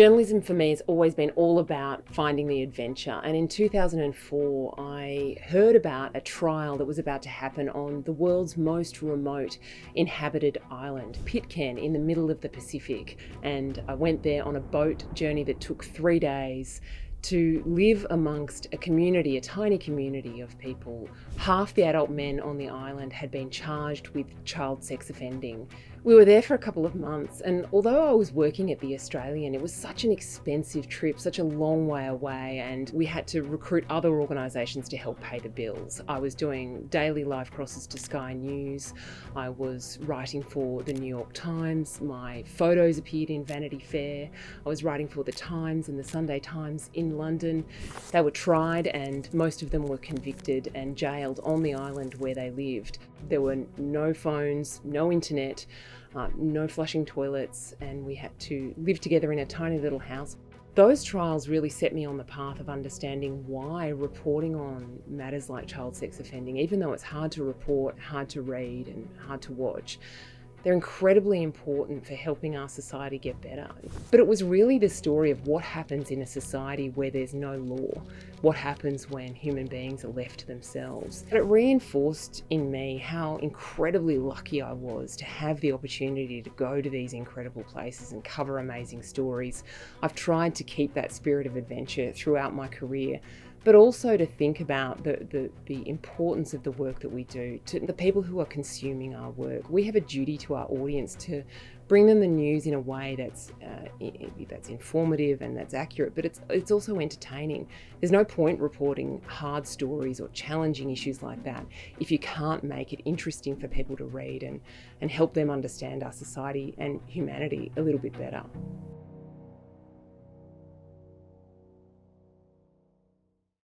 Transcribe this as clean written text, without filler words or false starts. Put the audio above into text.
Journalism for me has always been all about finding the adventure, and in 2004 I heard about a trial that was about to happen on the world's most remote inhabited island, Pitcairn, in the middle of the Pacific, and I went there on a boat journey that took 3 days to live amongst a community, a tiny community of people. Half the adult men on the island had been charged with child sex offending. We were there for a couple of months, and although I was working at the Australian, it was such an expensive trip, such a long way away, and we had to recruit other organisations to help pay the bills. I was doing daily live crosses to Sky News. I was writing for the New York Times. My photos appeared in Vanity Fair. I was writing for the Times and the Sunday Times in London. They were tried, and most of them were convicted and jailed on the island where they lived. There were no phones, no internet, no flushing toilets, and we had to live together in a tiny little house. Those trials really set me on the path of understanding why reporting on matters like child sex offending, even though it's hard to report, hard to read, and hard to watch, they're incredibly important for helping our society get better. But it was really the story of what happens in a society where there's no law, what happens when human beings are left to themselves. And it reinforced in me how incredibly lucky I was to have the opportunity to go to these incredible places and cover amazing stories. I've tried to keep that spirit of adventure throughout my career, but also to think about the importance of the work that we do, to the people who are consuming our work. We have a duty to our audience to bring them the news in a way that's informative and that's accurate, but it's also entertaining. There's no point reporting hard stories or challenging issues like that if you can't make it interesting for people to read and help them understand our society and humanity a little bit better.